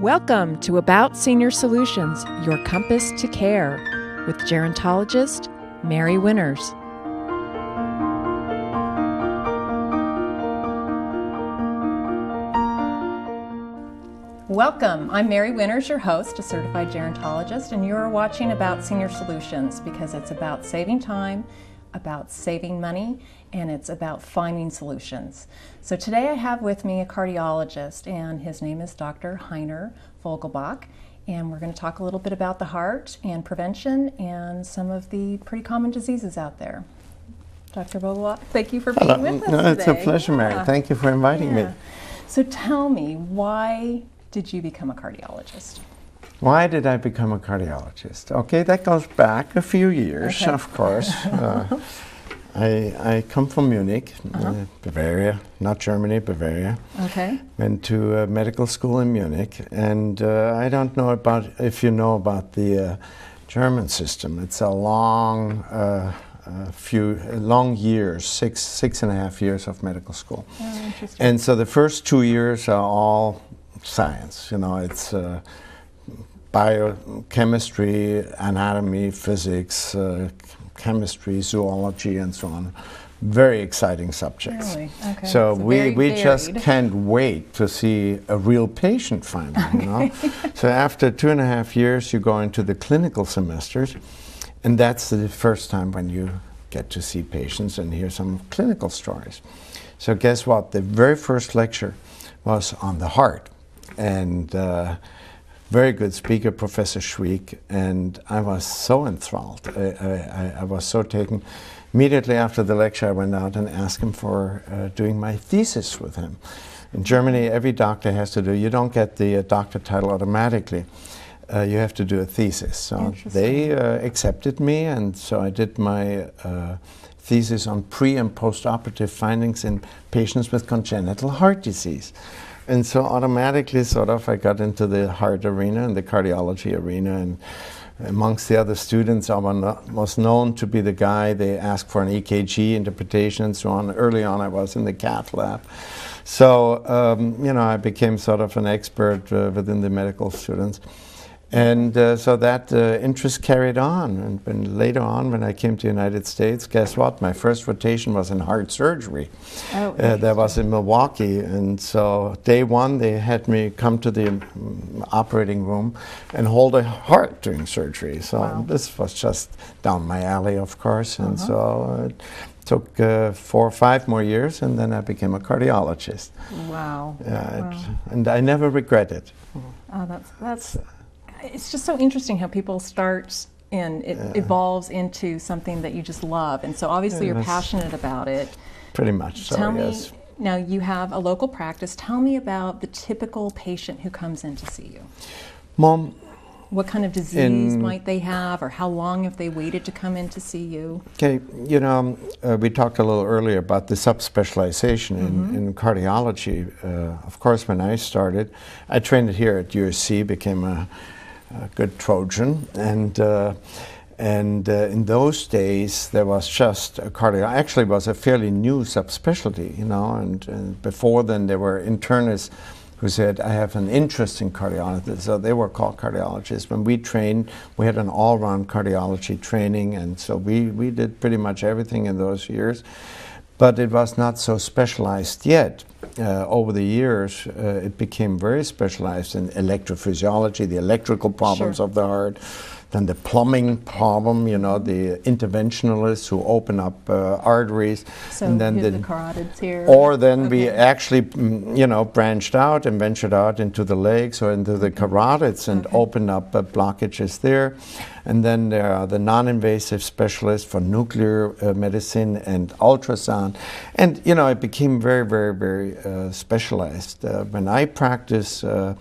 Welcome to About Senior Solutions, your compass to care, with gerontologist Mary Winters. Welcome. I'm Mary Winters, your host, a certified gerontologist, and you're watching About Senior Solutions because it's about saving time, about saving money, and it's about finding solutions. So today I have with me a cardiologist, and his name is Dr. Vogelbach, and we're going to talk a little bit about the heart and prevention and some of the pretty common diseases out there. Dr. Vogelbach, thank you for being with us today. It's a pleasure, Mary. Thank you for inviting me. So tell me, why did you become a cardiologist? Why did I become a cardiologist? Okay, that goes back a few years, of course. I come from Munich, Bavaria, not Germany, Bavaria. Okay. Went to medical school in Munich, and I don't know if you know about the German system. It's a long years, six and a half years of medical school. Oh, interesting. And so the first 2 years are all science. You know, it's biochemistry, anatomy, physics, chemistry, zoology, and so on. Very exciting subjects. Really? Okay. So we just can't wait to see a real patient finally, you know. So after 2.5 years, you go into the clinical semesters, and that's the first time when you get to see patients and hear some clinical stories. So guess what? The very first lecture was on the heart, and very good speaker, Professor Schweik, and I was so enthralled. I was so taken. Immediately after the lecture, I went out and asked him for doing my thesis with him. In Germany, every doctor has to do, you don't get the doctor title automatically. You have to do a thesis. So they accepted me, and so I did my thesis on pre- and post-operative findings in patients with congenital heart disease. And so automatically, I got into the heart arena and the cardiology arena, and amongst the other students, I was known to be the guy they asked for an EKG interpretation and so on. Early on, I was in the cath lab. So, I became sort of an expert within the medical students. And so that interest carried on. And when later on, when I came to the United States, guess what? My first rotation was in heart surgery. Oh, that was in Milwaukee. And so day one, they had me come to the operating room and hold a heart during surgery. So this was just down my alley, of course. And so it took 4 or 5 more years, and then I became a cardiologist. Wow. And I never regret it. Oh, that's it's just so interesting how people start and it evolves into something that you just love. And so obviously you're passionate about it. Pretty much so, Tell yes. me, now you have a local practice. Tell me about the typical patient who comes in to see you. Mom, what kind of disease might they have, or how long have they waited to come in to see you? Okay, we talked a little earlier about the subspecialization in cardiology. Of course, when I started, I trained here at USC, became a good Trojan, and in those days there was just a cardiology. Actually, it was a fairly new subspecialty, and before then there were internists who said, I have an interest in cardiology. So they were called cardiologists. When we trained, we had an all-round cardiology training, and so we did pretty much everything in those years. But it was not so specialized yet. Over the years, it became very specialized in electrophysiology, the electrical problems of the heart, then the plumbing problem, the interventionalists who open up arteries. So and then the carotids here. Or then we actually, branched out and ventured out into the legs or into the carotids and opened up blockages there. And then there are the non-invasive specialists for nuclear medicine and ultrasound. And, it became very, very, very specialized. When I practiced not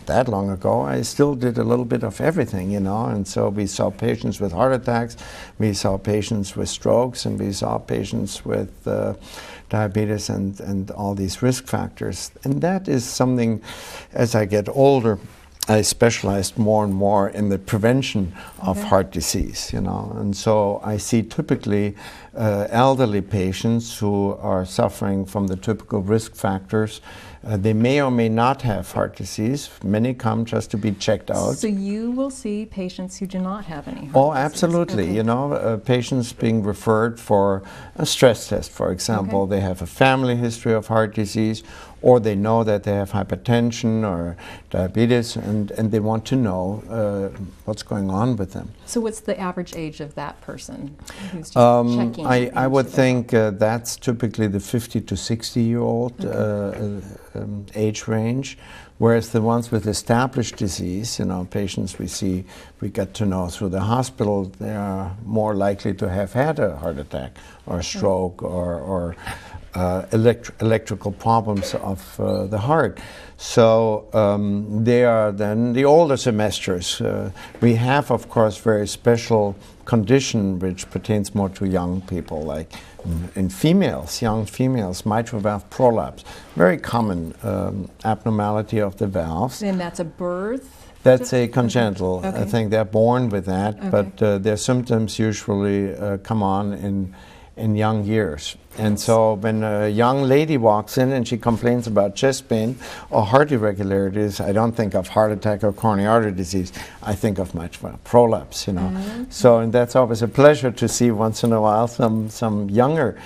that long ago, I still did a little bit of everything, and so we saw patients with heart attacks, we saw patients with strokes, and we saw patients with diabetes and all these risk factors. And that is something, as I get older, I specialized more and more in the prevention of heart disease, and so I see typically elderly patients who are suffering from the typical risk factors They may or may not have heart disease. Many come just to be checked out. So you will see patients who do not have any heart Oh, disease. absolutely. Okay. You know, patients being referred for a stress test, for example. Okay. They have a family history of heart disease, or they know that they have hypertension or diabetes, and they want to know what's going on with them. So what's the average age of that person who's just checking? I would think that's typically the 50 to 60-year-old age range, whereas the ones with established disease, you know, patients we get to know through the hospital, they are more likely to have had a heart attack or a stroke or electrical problems of the heart. So they are then the older semesters. We have, of course, very special condition which pertains more to young people, like in females, young females, mitral valve prolapse, very common abnormality of the valves. And that's a birth? That's a congenital. Okay. I think they're born with that, Okay. but their symptoms usually come on in young years. And so when a young lady walks in and she complains about chest pain or heart irregularities, I don't think of heart attack or coronary artery disease. I think of mitral valve prolapse, you know. So, and that's always a pleasure to see once in a while some younger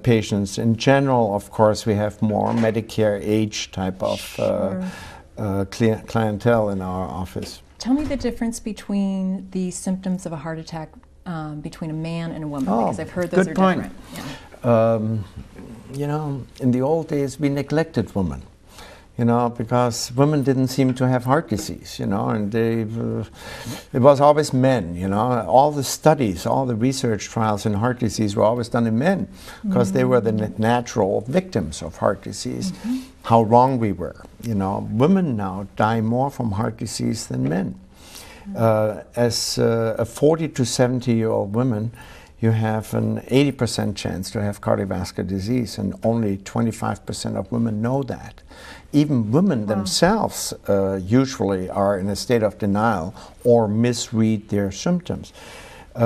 patients. In general, of course, we have more Medicare age type of clientele in our office. Tell me the difference between the symptoms of a heart attack between a man and a woman, because I've heard those good are point. different. Yeah. You know, in the old days, we neglected women, you know, because women didn't seem to have heart disease, you know, and it was always men, you know. All the studies, all the research trials in heart disease were always done in men, because they were the natural victims of heart disease. How wrong we were, you know. Women now die more from heart disease than men. As a 40 to 70-year-old woman, you have an 80% chance to have cardiovascular disease, and only 25% of women know that. Even women themselves usually are in a state of denial or misread their symptoms.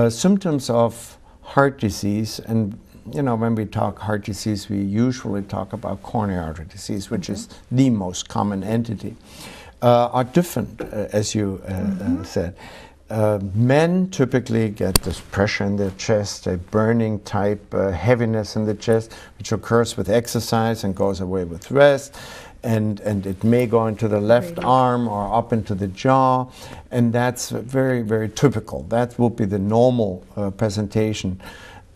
Symptoms of heart disease, and you know, when we talk heart disease, we usually talk about coronary artery disease, which is the most common entity, are different, as you said. Men typically get this pressure in their chest, a burning type heaviness in the chest, which occurs with exercise and goes away with rest. And it may go into the left arm or up into the jaw, and that's very, very typical. That will be the normal presentation.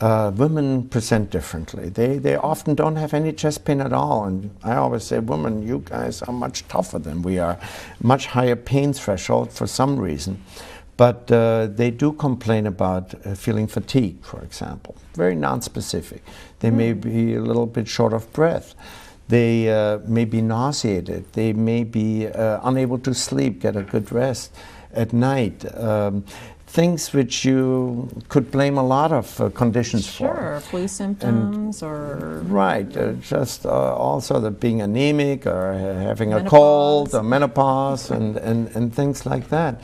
Women present differently. They often don't have any chest pain at all, and I always say, women, you guys are much tougher than we are, much higher pain threshold for some reason. But they do complain about feeling fatigued, for example, very nonspecific. They may be a little bit short of breath. They may be nauseated. They may be unable to sleep, get a good rest at night. Things which you could blame a lot of conditions for. Sure, flu symptoms or... Right, just also the being anemic or having menopause. A cold or menopause and things like that.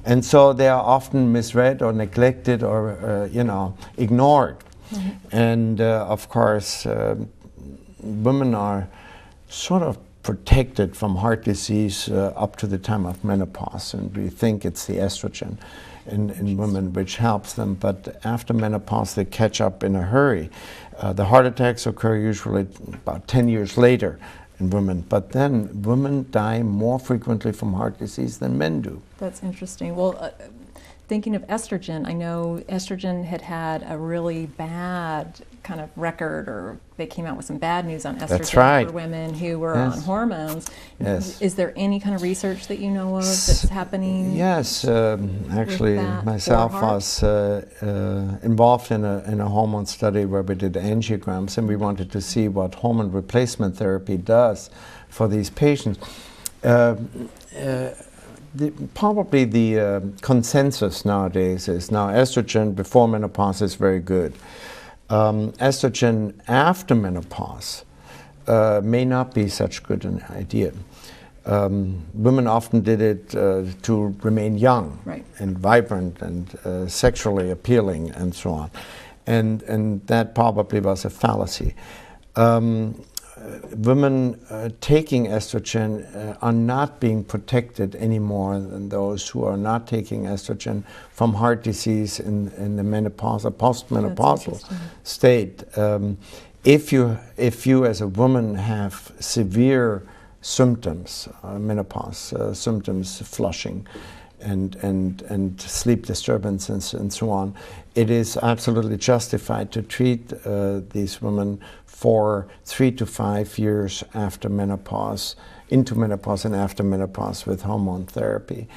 And so they are often misread or neglected or, you know, ignored. And of course, women are sort of protected from heart disease up to the time of menopause, and we think it's the estrogen in women which helps them, but after menopause they catch up in a hurry. The heart attacks occur usually about 10 years later in women, but then women die more frequently from heart disease than men do. That's interesting. Well, thinking of estrogen, I know estrogen had a really bad kind of record, or they came out with some bad news on estrogen. That's right. For women who were on hormones. Yes. Is there any kind of research that you know of that's happening? Yes, actually myself was involved in a hormone study where we did angiograms, and we wanted to see what hormone replacement therapy does for these patients. Probably the consensus nowadays is now estrogen before menopause is very good. Estrogen after menopause may not be such good an idea. Women often did it to remain young and vibrant and sexually appealing and so on. And that probably was a fallacy. women taking estrogen are not being protected any more than those who are not taking estrogen from heart disease in the menopause or postmenopausal state. If you as a woman have severe symptoms, menopause symptoms, flushing, and sleep disturbance and so on, it is absolutely justified to treat these women for 3 to 5 years after menopause, into menopause and after menopause with hormone therapy.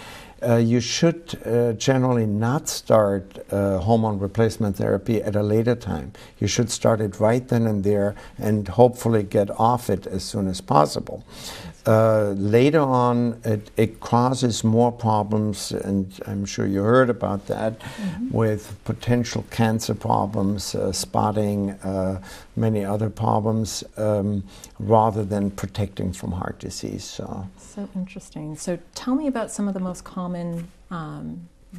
You should generally not start hormone replacement therapy at a later time. You should start it right then and there and hopefully get off it as soon as possible. Later on, it causes more problems, and I'm sure you heard about that, with potential cancer problems, spotting, many other problems, rather than protecting from heart disease. So interesting. So tell me about some of the most common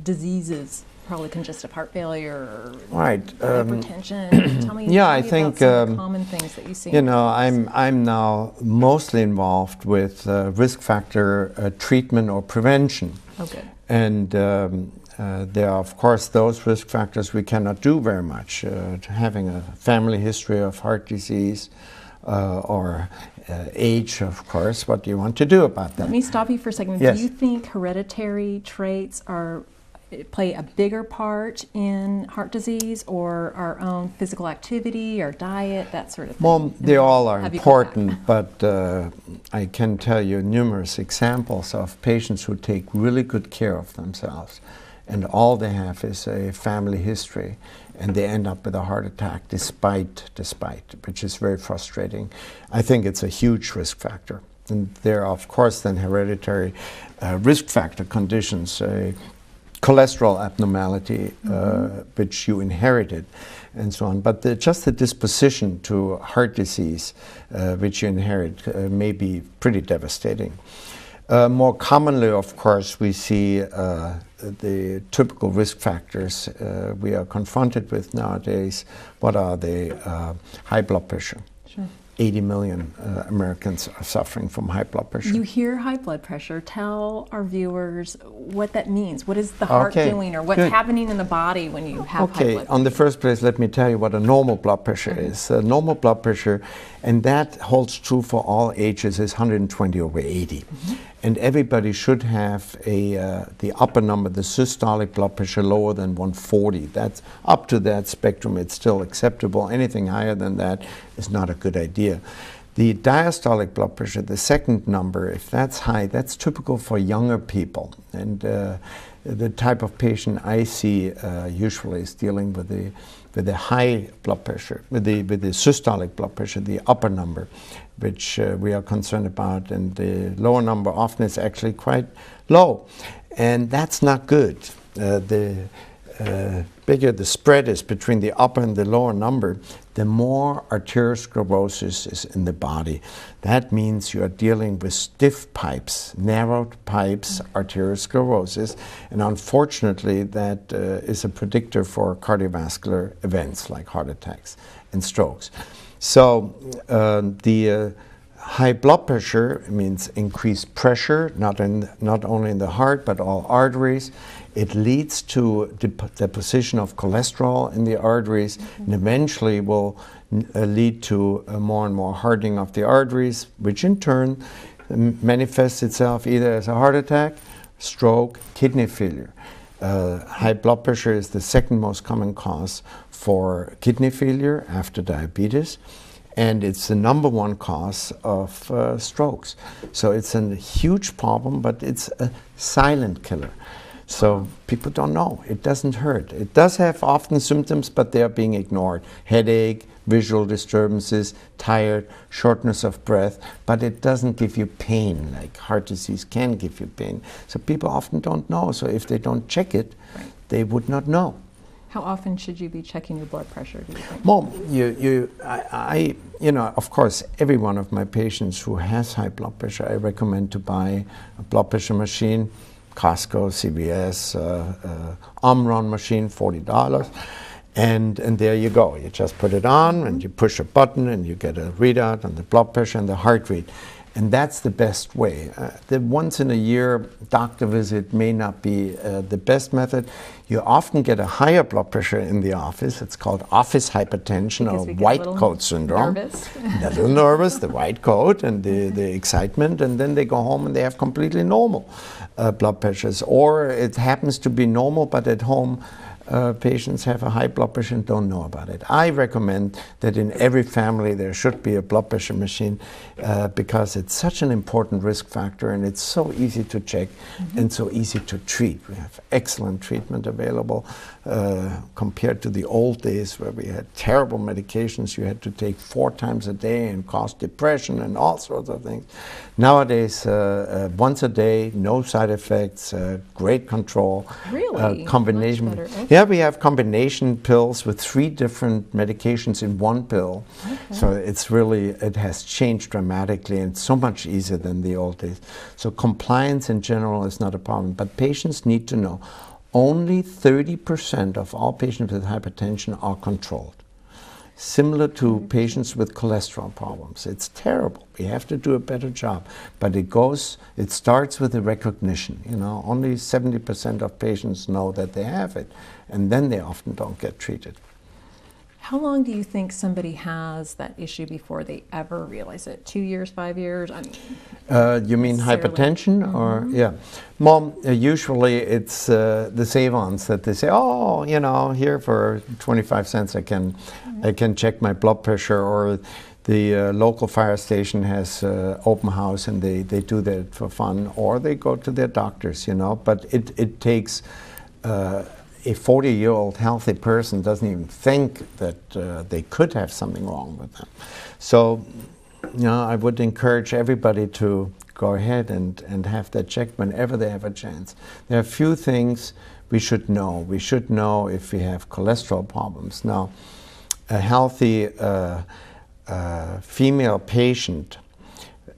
diseases, probably congestive heart failure, or hypertension. Tell me, I think about some of the common things that you see. You know, I'm now mostly involved with risk factor treatment or prevention. Okay. And there are, of course, those risk factors we cannot do very much. Having a family history of heart disease or age, of course, what do you want to do about that? Let me stop you for a second. Yes. Do you think hereditary traits play a bigger part in heart disease, or our own physical activity or diet, that sort of thing? Well, they all are important, but I can tell you numerous examples of patients who take really good care of themselves, and all they have is a family history, and they end up with a heart attack despite, which is very frustrating. I think it's a huge risk factor. And there are, of course, then hereditary risk factor conditions, cholesterol abnormality, which you inherited, and so on. But just the disposition to heart disease, which you inherit, may be pretty devastating. More commonly, of course, we see the typical risk factors we are confronted with nowadays. What are they? High blood pressure. Sure. 80 million Americans are suffering from high blood pressure. You hear high blood pressure. Tell our viewers what that means. What is the heart doing, or what's happening in the body when you have high blood pressure? On the first place, let me tell you what a normal blood pressure is. Normal blood pressure, and that holds true for all ages, is 120/80. And everybody should have the upper number, the systolic blood pressure, lower than 140. That's up to that spectrum. It's still acceptable. Anything higher than that is not a good idea. The diastolic blood pressure, the second number, if that's high, that's typical for younger people. And the type of patient I see usually is dealing with the high blood pressure, with the systolic blood pressure, the upper number, which we are concerned about, and the lower number often is actually quite low, and that's not good. The bigger the spread is between the upper and the lower number, the more arteriosclerosis is in the body. That means you are dealing with stiff pipes, narrowed pipes, arteriosclerosis, and unfortunately that is a predictor for cardiovascular events like heart attacks and strokes. So the high blood pressure means increased pressure, not only in the heart but all arteries. It leads to deposition of cholesterol in the arteries, and eventually will lead to more and more hardening of the arteries, which in turn manifests itself either as a heart attack, stroke, kidney failure. High blood pressure is the second most common cause for kidney failure after diabetes, and it's the number one cause of strokes. So it's a huge problem, but it's a silent killer. So people don't know. It doesn't hurt. It does have often symptoms, but they are being ignored. Headache, visual disturbances, tired, shortness of breath, but it doesn't give you pain like heart disease can give you pain. So people often don't know. So if they don't check it, they would not know. How often should you be checking your blood pressure, do you think? Well, you know, of course, every one of my patients who has high blood pressure, I recommend to buy a blood pressure machine. Costco, CVS, Omron machine, $40. And there you go. You just put it on and you push a button and you get a readout on the blood pressure and the heart rate. And that's the best way. The once in a year doctor visit may not be the best method. You often get a higher blood pressure in the office. It's called office hypertension or white coat syndrome. Nervous. A little nervous, the white coat and the excitement, and then they go home and they have completely normal blood pressures. Or it happens to be normal, but at home patients have a high blood pressure and don't know about it. I recommend that in every family there should be a blood pressure machine because it's such an important risk factor and it's so easy to check and so easy to treat. We have excellent treatment available compared to the old days where we had terrible medications you had to take 4 times a day and cause depression and all sorts of things. Nowadays, once a day, no side effects, great control. Really? Combination. Much better. Yeah, we have combination pills with 3 different medications in one pill. Okay. So it's really, it has changed dramatically and so much easier than the old days. So compliance in general is not a problem, but patients need to know only 30% of all patients with hypertension are controlled. Similar to patients with cholesterol problems. It's terrible. We have to do a better job. But it starts with the recognition. You know, only 70% of patients know that they have it, and then they often don't get treated. How long do you think somebody has that issue before they ever realize it? 2 years, 5 years? I mean, you mean hypertension? Or yeah. Well, usually it's the savants that they say, oh, you know, here for 25 cents I can check my blood pressure, or the local fire station has open house and they do that for fun, or they go to their doctors, you know. But it takes a 40-year-old healthy person doesn't even think that they could have something wrong with them. So, you know, I would encourage everybody to go ahead and have that checked whenever they have a chance. There are a few things we should know. We should know if we have cholesterol problems. Now, a healthy female patient,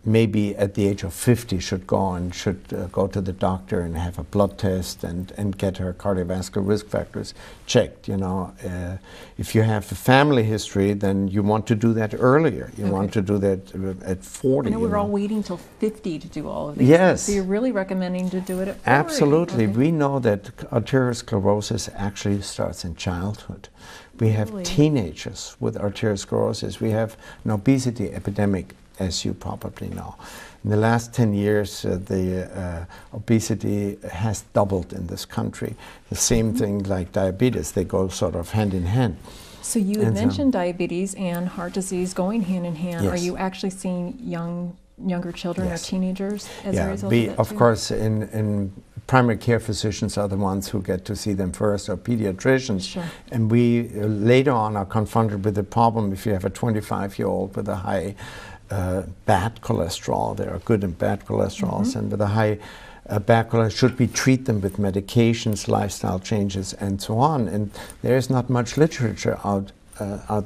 maybe at the age of 50, should go to the doctor and have a blood test and get her cardiovascular risk factors checked. You know, if you have a family history, then you want to do that earlier. You want to do that at 40. I know we're all waiting till 50 to do all of these. Yes. So you're really recommending to do it at 40. Absolutely. Okay. We know that arteriosclerosis actually starts in childhood. We have teenagers with arteriosclerosis. We have an obesity epidemic, as you probably know. In the last 10 years, the obesity has doubled in this country. The same thing like diabetes, they go sort of hand in hand. So you had mentioned diabetes and heart disease going hand in hand. Yes. Are you actually seeing younger children or teenagers as a result of that that? Of course, in primary care physicians are the ones who get to see them first, or pediatricians. Sure. And we later on are confronted with the problem if you have a 25-year-old with a high bad cholesterol. There are good and bad cholesterols, and with a high bad cholesterol, should we treat them with medications, lifestyle changes, and so on? And there is not much literature out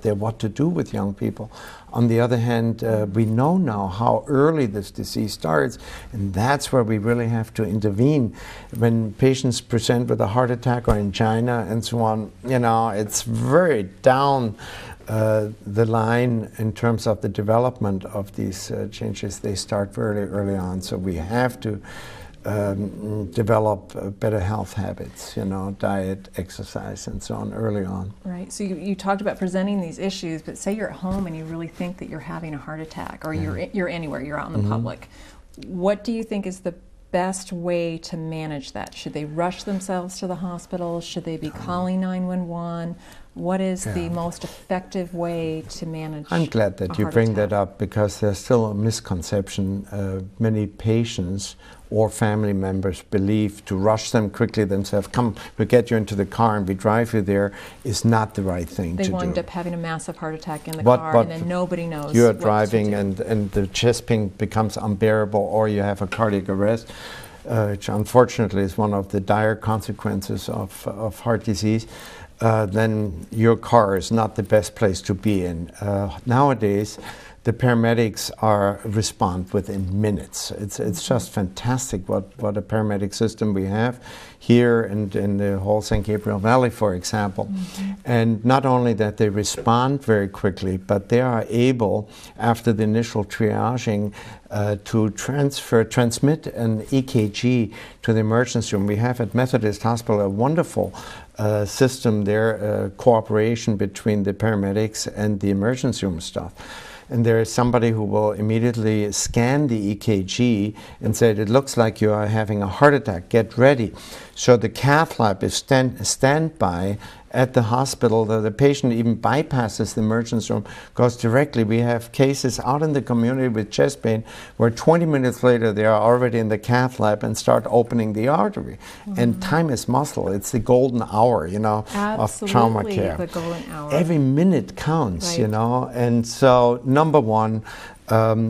there what to do with young people. On the other hand, we know now how early this disease starts, and that's where we really have to intervene. When patients present with a heart attack or angina and so on, you know, it's very down the line in terms of the development of these changes. They start very early on, so we have to develop better health habits, you know, diet, exercise, and so on early on. Right. So you talked about presenting these issues, but say you're at home and you really think that you're having a heart attack, or you're anywhere, you're out in the public. What do you think is the best way to manage that? Should they rush themselves to the hospital? Should they be calling 911? What is the most effective way to manage? I'm glad that you bring that up, because there's still a misconception. Many patients or family members believe to rush them quickly themselves, come, we'll get you into the car and we drive you there, is not the right thing to do. They wind up having a massive heart attack in the car, and then nobody knows. You're driving and the chest pain becomes unbearable, or you have a cardiac arrest, which unfortunately is one of the dire consequences of heart disease. Then your car is not the best place to be in. Nowadays, the paramedics respond within minutes. It's just fantastic what a paramedic system we have here and in the whole San Gabriel Valley, for example. And not only that they respond very quickly, but they are able, after the initial triaging, to transmit an EKG to the emergency room. We have at Methodist Hospital a wonderful system there, cooperation between the paramedics and the emergency room staff. And there is somebody who will immediately scan the EKG and say, it looks like you are having a heart attack, get ready. So the cath lab is standby at the hospital. The patient even bypasses the emergency room, goes directly. We have cases out in the community with chest pain where 20 minutes later they are already in the cath lab and start opening the artery. And time is muscle. It's the golden hour, you know, of trauma care. The golden hour. Every minute counts, you know. And so, number one,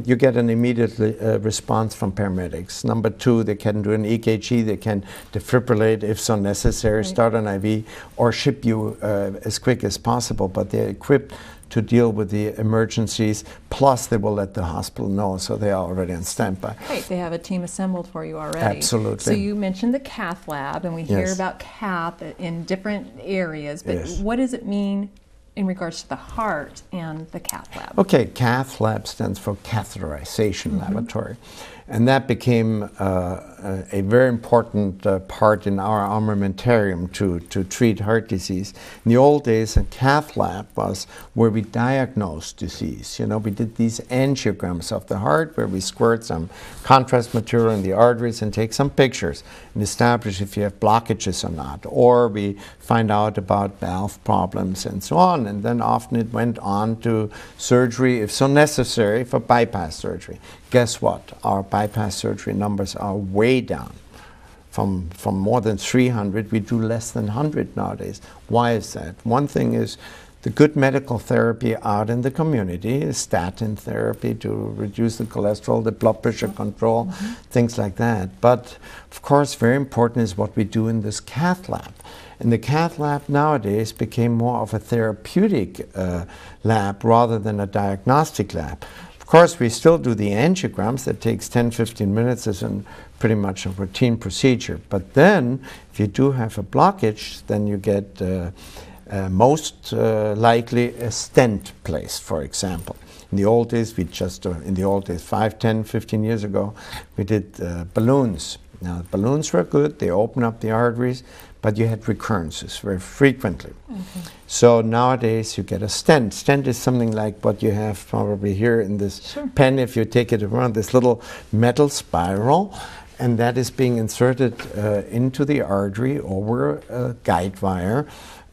you get an immediate response from paramedics. Number two, they can do an EKG, they can defibrillate if so necessary, start an IV, or ship you as quick as possible, but they're equipped to deal with the emergencies, plus they will let the hospital know, so they are already on standby. Right, they have a team assembled for you already. Absolutely. So you mentioned the cath lab, and we hear about cath in different areas, but what does it mean in regards to the heart and the cath lab? Okay, cath lab stands for catheterization laboratory. And that became a very important part in our armamentarium to treat heart disease. In the old days, a cath lab was where we diagnosed disease. You know, we did these angiograms of the heart where we squirt some contrast material in the arteries and take some pictures and establish if you have blockages or not. Or we find out about valve problems and so on. And then often it went on to surgery, if so necessary, for bypass surgery. Guess what? Our bypass surgery numbers are way down. From more than 300, we do less than 100 nowadays. Why is that? One thing is the good medical therapy out in the community is statin therapy to reduce the cholesterol, the blood pressure control, things like that. But of course, very important is what we do in this cath lab. And the cath lab nowadays became more of a therapeutic lab rather than a diagnostic lab. Of course, we still do the angiograms. That takes 10-15 minutes as pretty much a routine procedure. But then, if you do have a blockage, then you get most likely a stent placed, for example. In the old days, 5, 10, 15 years ago, we did balloons. Now, the balloons were good. They open up the arteries, but you had recurrences very frequently. So nowadays you get a stent. Stent is something like what you have probably here in this pen if you take it around, this little metal spiral, and that is being inserted into the artery over a guide wire,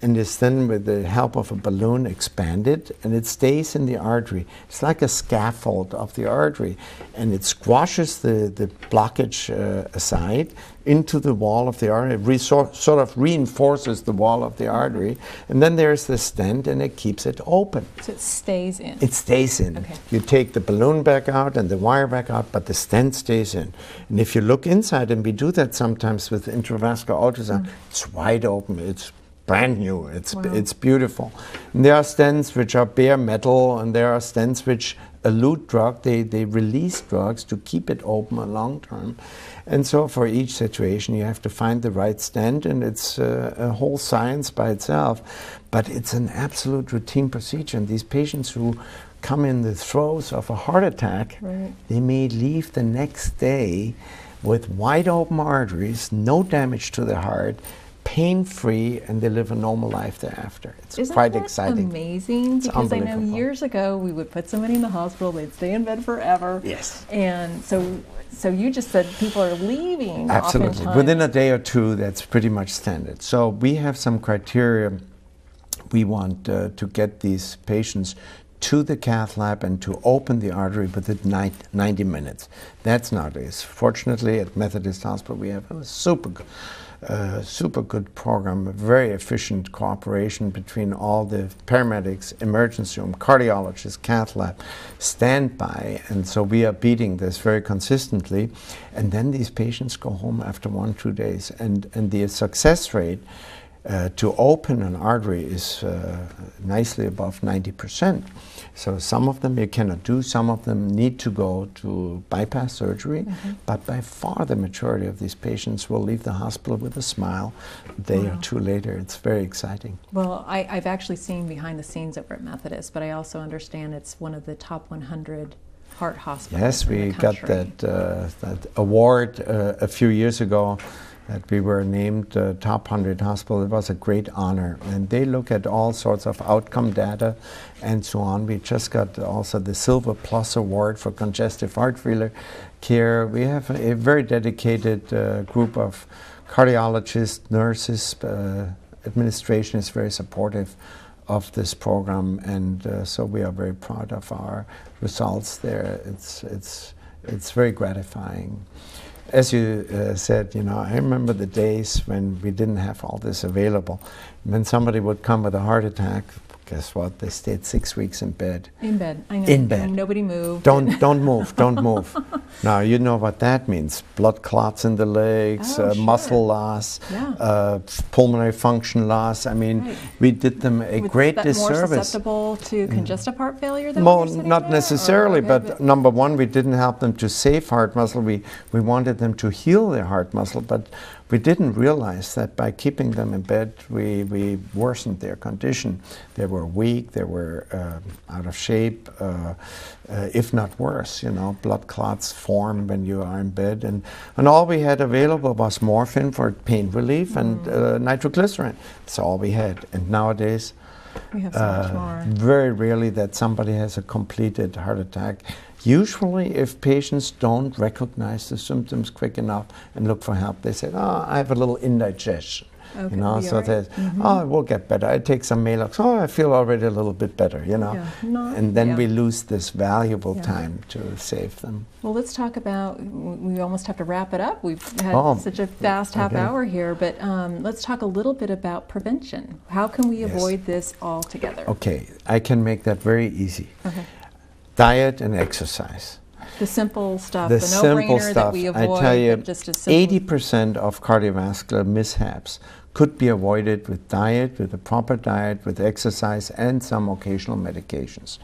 and is then with the help of a balloon expanded, and it stays in the artery. It's like a scaffold of the artery, and it squashes the blockage aside into the wall of the artery. It sort of reinforces the wall of the artery, and then there's the stent, and it keeps it open. So it stays in. It stays in. You take the balloon back out and the wire back out, but the stent stays in. And if you look inside, and we do that sometimes with intravascular ultrasound, it's wide open. It's brand new. It's beautiful. And there are stents which are bare metal, and there are stents which elute drug. They release drugs to keep it open a long term. And so for each situation you have to find the right stent, and it's a whole science by itself. But it's an absolute routine procedure. And these patients who come in the throes of a heart attack, they may leave the next day with wide open arteries, no damage to the heart, pain-free, and they live a normal life thereafter. It's quite exciting. Isn't that amazing? Because I know years ago we would put somebody in the hospital, they'd stay in bed forever. Yes. And so you just said people are leaving. Absolutely. Oftentimes. Within a day or two, that's pretty much standard. So we have some criteria. We want to get these patients to the cath lab and to open the artery within 90 minutes. That's nowadays. Fortunately, at Methodist Hospital, we have a super good program, a very efficient cooperation between all the paramedics, emergency room, cardiologists, cath lab, standby, and so we are beating this very consistently. And then these patients go home after 1-2 days, and the success rate to open an artery is nicely above 90%. So some of them you cannot do, some of them need to go to bypass surgery, but by far the majority of these patients will leave the hospital with a smile a day or two later. It's very exciting. Well, I've actually seen behind the scenes over at Methodist, but I also understand it's one of the top 100 heart hospitals. Yes, we got that award a few years ago, that we were named top 100 hospital. It was a great honor, and they look at all sorts of outcome data and so on. We just got also the Silver Plus Award for congestive heart failure care. We have a very dedicated group of cardiologists, nurses. Administration is very supportive of this program, and so we are very proud of our results there. It's very gratifying. As you said, you know, I remember the days when we didn't have all this available. When somebody would come with a heart attack, guess what? They stayed 6 weeks in bed. In bed, I know. In bed. And nobody moved. Don't move, don't move. Now, you know what that means. Blood clots in the legs, muscle loss, pulmonary function loss. I mean, we did them a great disservice. More susceptible to congestive heart failure than not necessarily, but number one, we didn't help them to save heart muscle. We wanted them to heal their heart muscle, but we didn't realize that by keeping them in bed, we worsened their condition. They were weak, they were out of shape, if not worse. You know, blood clots form when you are in bed, and all we had available was morphine for pain relief and nitroglycerin. That's all we had. And nowadays, we have so much more. Very rarely that somebody has a completed heart attack. Usually, if patients don't recognize the symptoms quick enough and look for help, they say, "Oh, I have a little indigestion." Okay, you know, so that "Oh, it will get better. I take some Maalox. Oh, I feel already a little bit better." You know, and then we lose this valuable time to save them. Well, let's talk about. We almost have to wrap it up. We've had such a fast half hour here, but let's talk a little bit about prevention. How can we avoid this altogether? Okay, I can make that very easy. Okay. Diet and exercise. The simple stuff, the no-brainer stuff. that we avoid. I tell you, just as simple. 80% of cardiovascular mishaps could be avoided with diet, with a proper diet, with exercise, and some occasional medications.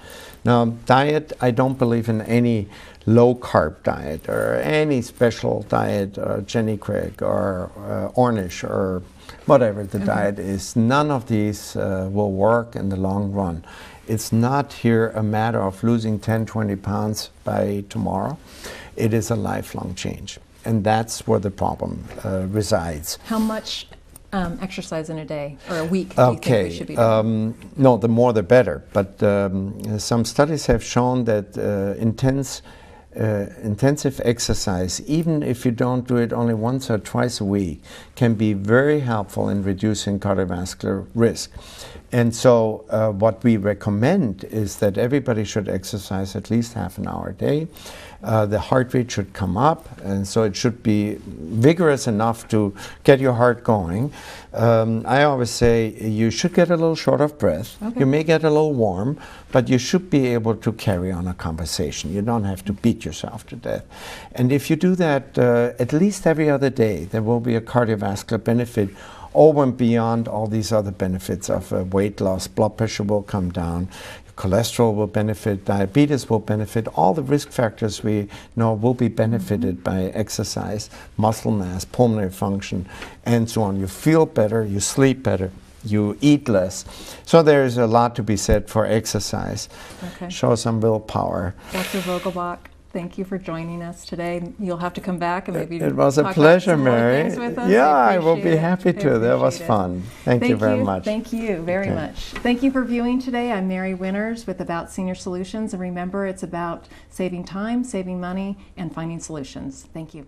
Now, diet, I don't believe in any low-carb diet or any special diet, Jenny Craig or Ornish or whatever the diet is. None of these will work in the long run. It's not here a matter of losing 10, 20 pounds by tomorrow. It is a lifelong change. And that's where the problem resides. How much exercise in a day or a week do you think we should be doing? No, the more the better. But some studies have shown that intensive exercise, even if you don't do it only once or twice a week, can be very helpful in reducing cardiovascular risk. And so what we recommend is that everybody should exercise at least half an hour a day. The heart rate should come up, and so it should be vigorous enough to get your heart going. I always say you should get a little short of breath. Okay. You may get a little warm, but you should be able to carry on a conversation. You don't have to beat yourself to death. And if you do that at least every other day, there will be a cardiovascular benefit over and beyond all these other benefits of weight loss. Blood pressure will come down. Cholesterol will benefit, diabetes will benefit, all the risk factors we know will be benefited by exercise, muscle mass, pulmonary function, and so on. You feel better, you sleep better, you eat less. So there's a lot to be said for exercise. Okay. Show some willpower. Dr. Vogelbach, thank you for joining us today. You'll have to come back and maybe it was a talk pleasure, about some more Mary. things with us. Yeah, I will be happy to. That was fun. Thank you very much. Thank you very much. Thank you for viewing today. I'm Mary Winters with About Senior Solutions, and remember, it's about saving time, saving money, and finding solutions. Thank you.